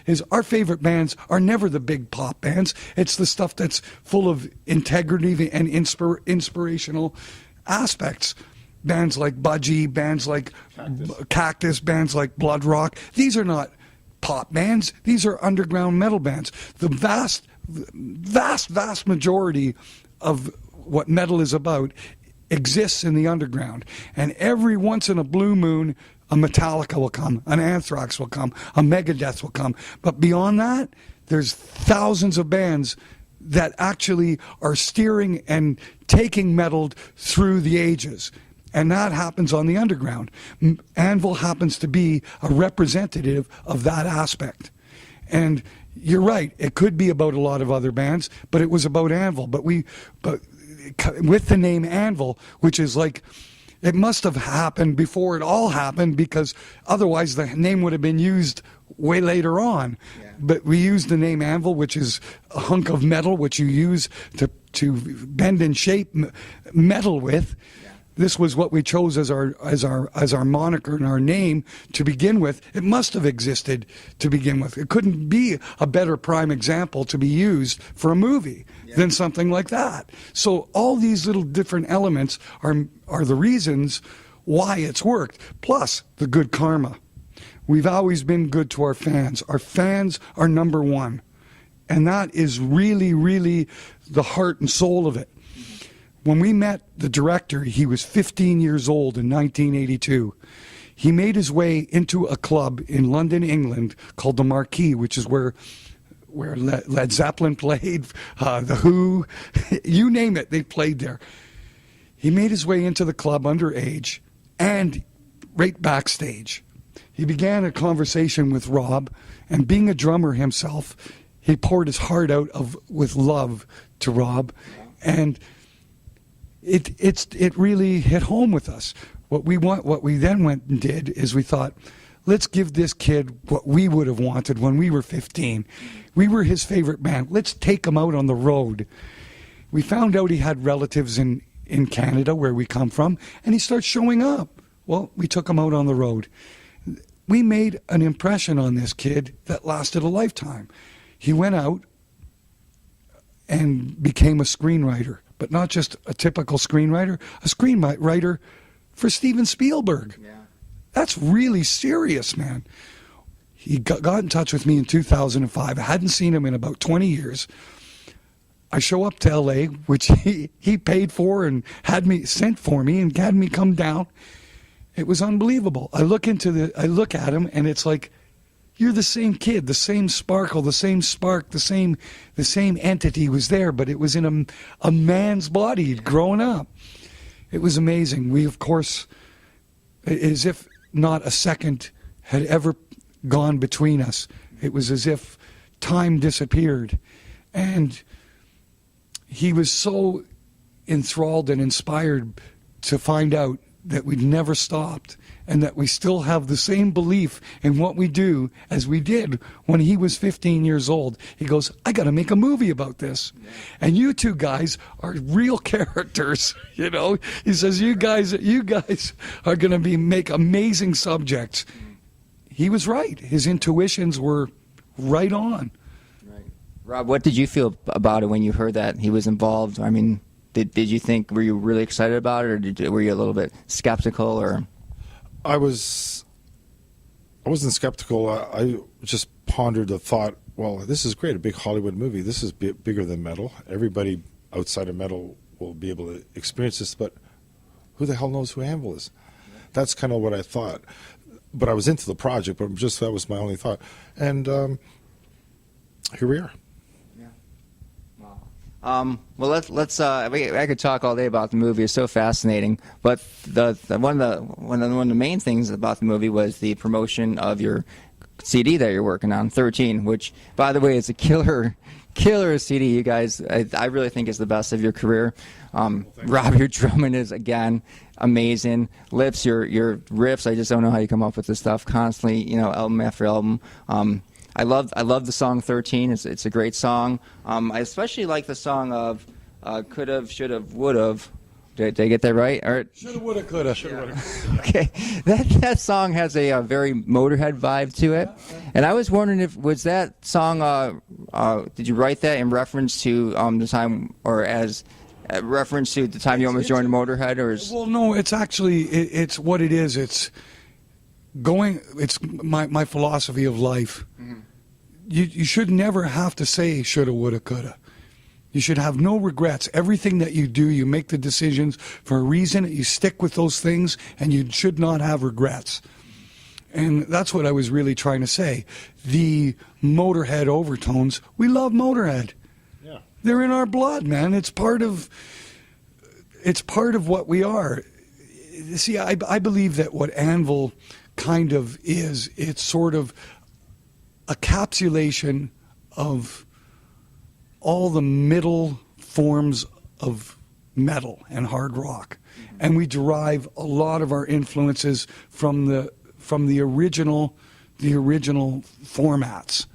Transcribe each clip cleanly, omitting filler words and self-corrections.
is our favorite bands are never the big pop bands. It's the stuff that's full of integrity and inspirational aspects. Bands like Budgie, bands like Cactus, bands like Blood Rock. These are not pop bands. These are underground metal bands. The vast majority of what metal is about exists in the underground. And every once in a blue moon, a Metallica will come, an Anthrax will come, a Megadeth will come. But beyond that, there's thousands of bands that actually are steering and taking metal through the ages. And that happens on the underground. Anvil happens to be a representative of that aspect. And you're right, it could be about a lot of other bands, but it was about Anvil. But with the name Anvil, which is like, it must have happened before it all happened, because otherwise the name would have been used way later on. Yeah. But we used the name Anvil, which is a hunk of metal which you use to bend and shape metal with. Yeah. This was what we chose as our moniker and our name to begin with. It must have existed to begin with. It couldn't be a better prime example to be used for a movie than something like that. So all these little different elements are the reasons why it's worked. Plus the good karma. We've always been good to our fans. Our fans are number one. And that is really, really the heart and soul of it. When we met the director, he was 15 years old in 1982. He made his way into a club in London, England, called the Marquee, which is where Led Zeppelin played, The Who, you name it, they played there. He made his way into the club underage and right backstage. He began a conversation with Robb, and being a drummer himself, he poured his heart out with love to Robb, and it really hit home with us. What we then went and did is we thought, let's give this kid what we would have wanted when we were 15. We were his favorite band. Let's take him out on the road. We found out he had relatives in Canada, where we come from, and he starts showing up. Well, we took him out on the road. We made an impression on this kid that lasted a lifetime. He went out and became a screenwriter, but not just a typical screenwriter, a screenwriter for Steven Spielberg. Yeah. That's really serious, man. He got in touch with me in 2005. I hadn't seen him in about 20 years. I show up to LA, which he paid for and sent for me and had me come down. It was unbelievable. I look at him, and it's like, you're the same kid, the same sparkle, the same spark, the same entity was there, but it was in a man's body growing up. It was amazing. We, of course, as if not a second had ever gone between us. It was as if time disappeared. And he was so enthralled and inspired to find out that we'd never stopped, and that we still have the same belief in what we do as we did when he was 15 years old. He goes, I got to make a movie about this. Yeah. And you two guys are real characters, you know. He says, you guys are going to make amazing subjects. He was right. His intuitions were right on. Right. Rob, what did you feel about it when you heard that he was involved? I mean, did you think, were you really excited about it, or were you a little bit skeptical? Or I wasn't skeptical. I just pondered the thought, well, this is great, a big Hollywood movie. This is bigger than metal. Everybody outside of metal will be able to experience this, but who the hell knows who Anvil is? That's kind of what I thought. But I was into the project, but that was my only thought. And here we are. Well, let's. I could talk all day about the movie. It's so fascinating. But one of the main things about the movie was the promotion of your CD that you're working on, 13, which, by the way, is a killer CD. You guys, I really think is the best of your career. Rob, your drumming is again amazing. Lips, your riffs. I just don't know how you come up with this stuff constantly. You know, album after album. I love the song 13. It's a great song. I especially like the song of Could've, Should've, Would've. Did I get that right? Or, Shoulda, woulda, coulda. okay, that song has a very Motorhead vibe to it, and I was wondering if was that song. Did you write that in reference to the time, or as a reference to the time you almost joined Motorhead, or? Well, no, it's actually it's what it is. It's going. It's my philosophy of life. Mm-hmm. You should never have to say shoulda, woulda, coulda. You should have no regrets. Everything that you do, you make the decisions for a reason. You stick with those things, and you should not have regrets. And that's what I was really trying to say. The Motorhead overtones, we love Motorhead. Yeah. They're in our blood, man. It's part of what we are. See, I believe that what Anvil kind of is, it's sort of a capsulation of all the middle forms of metal and hard rock, and we derive a lot of our influences from the original formats,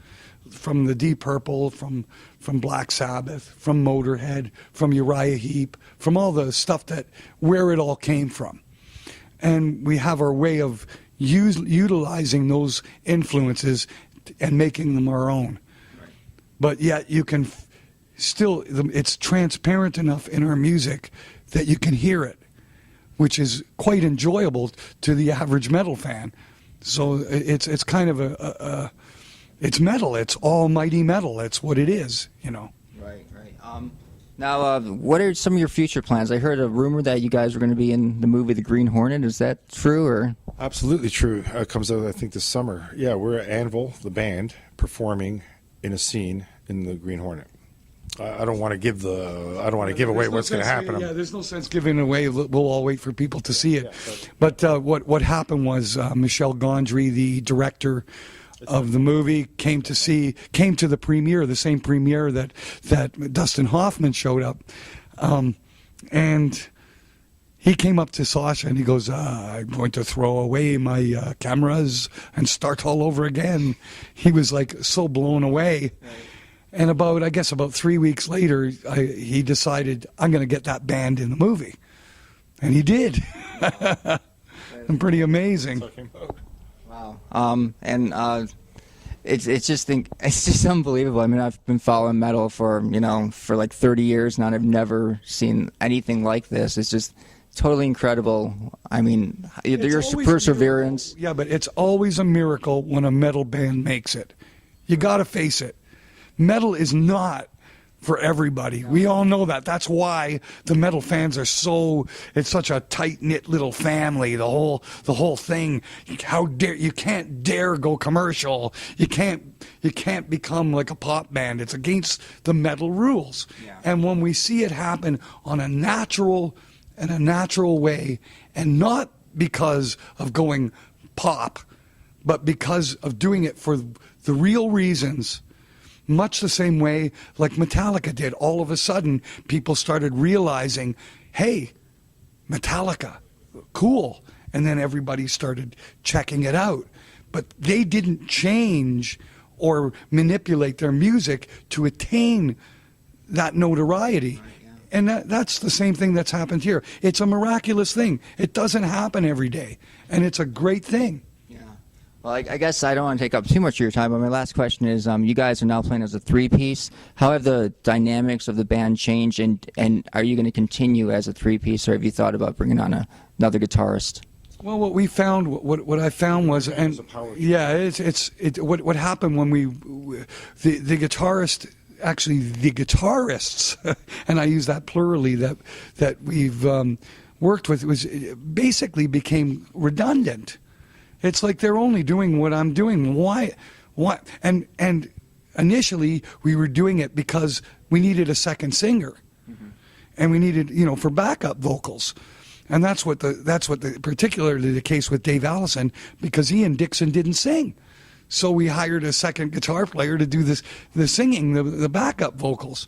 from the Deep Purple, from Black Sabbath, from Motorhead, from Uriah Heep, from all the stuff where it all came from, and we have our way of utilizing those influences and making them our own. But yet you can still, it's transparent enough in our music that you can hear it, which is quite enjoyable to the average metal fan. So it's kind of it's metal. It's almighty metal. It's what it is, you know. Right. Now, what are some of your future plans? I heard a rumor that you guys were going to be in the movie The Green Hornet. Is that true, or? Absolutely true. It comes out, I think, this summer. Yeah, we're at Anvil, the band, performing in a scene in the Green Hornet. I don't want to give away what's going to happen. Yeah, there's no sense giving it away. We'll all wait for people to see it. But what happened was Michel Gondry, the director of the movie, came to the premiere, the same premiere that Dustin Hoffman showed up, and he came up to Sasha and he goes, "I'm going to throw away my cameras and start all over again." He was like so blown away. Right. And about 3 weeks later, he decided, I'm going to get that band in the movie. And he did. And pretty amazing. Wow. It's just unbelievable. I mean, I've been following metal for like 30 years now, and I've never seen anything like this. It's just totally incredible. I mean, your perseverance. Yeah, but it's always a miracle when a metal band makes it. You got to face it. Metal is not for everybody. We all know that. That's why the metal fans are it's such a tight-knit little family, the whole thing. How dare you can't dare go commercial. You can't become like a pop band. It's against the metal rules. Yeah. And when we see it happen in a natural way, and not because of going pop, but because of doing it for the real reasons, much the same way like Metallica did. All of a sudden, people started realizing, hey, Metallica, cool. And then everybody started checking it out. But they didn't change or manipulate their music to attain that notoriety. Right, yeah. And that's the same thing that's happened here. It's a miraculous thing. It doesn't happen every day. And it's a great thing. Well, I guess I don't want to take up too much of your time, but my last question is, you guys are now playing as a three-piece. How have the dynamics of the band changed, and are you going to continue as a three-piece, or have you thought about bringing on another guitarist? Well, what we found, what I found was, and yeah, what happened when the guitarist, actually the guitarists, and I use that plurally, that we've worked with, was basically became redundant. It's like they're only doing what I'm doing. Why? And initially we were doing it because we needed a second singer, and we needed for backup vocals, and that's particularly the case with Dave Allison, because Ian Dixon didn't sing, so we hired a second guitar player to do the singing, the backup vocals.